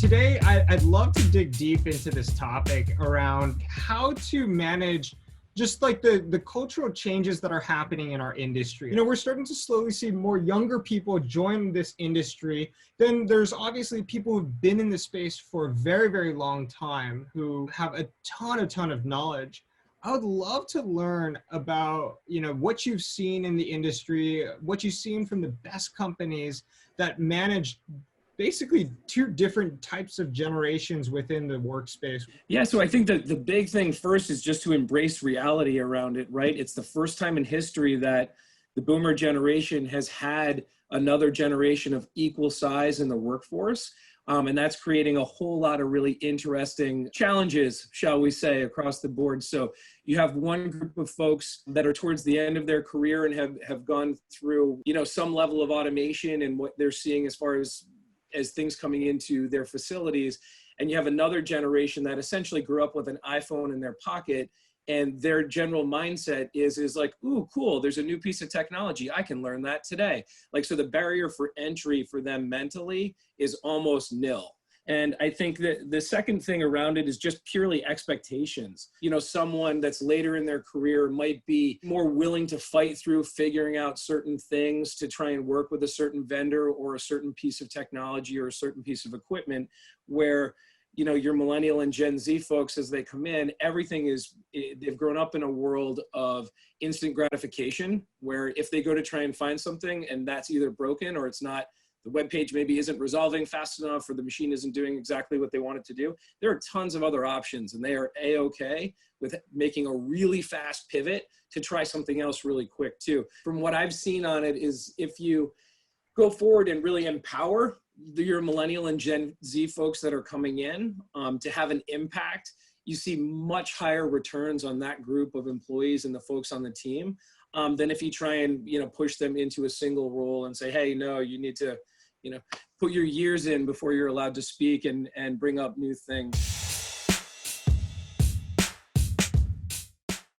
today I'd love to dig deep into this topic around how to manage just like the cultural changes that are happening in our industry. You know, we're starting to slowly see more younger people join this industry. Then there's obviously people who've been in the space for a very, very long time who have a ton of knowledge. I would love to learn about, you know, what you've seen in the industry, what you've seen from the best companies that manage basically two different types of generations within the workspace. Yeah, so I think that the big thing first is just to embrace reality around it, right? It's the first time in history that the boomer generation has had another generation of equal size in the workforce. And that's creating a whole lot of really interesting challenges, shall we say, across the board. So you have one group of folks that are towards the end of their career and have gone through, you know, some level of automation and what they're seeing as far as things coming into their facilities. And you have another generation that essentially grew up with an iPhone in their pocket, and their general mindset is like, ooh, cool, there's a new piece of technology, I can learn that today. Like, so the barrier for entry for them mentally is almost nil. And I think that the second thing around it is just purely expectations. You know, someone that's later in their career might be more willing to fight through figuring out certain things to try and work with a certain vendor or a certain piece of technology or a certain piece of equipment, where, you know, your millennial and Gen Z folks, as they come in, they've grown up in a world of instant gratification, where if they go to try and find something and that's either broken or it's not, the web page maybe isn't resolving fast enough, or the machine isn't doing exactly what they want it to do, there are tons of other options, and they are A-okay with making a really fast pivot to try something else really quick too. From what I've seen on it is, if you go forward and really empower your millennial and Gen Z folks that are coming in to have an impact, you see much higher returns on that group of employees and the folks on the team than if you try and, you know, push them into a single role and say, hey, no, you need to, you know, put your years in before you're allowed to speak and bring up new things.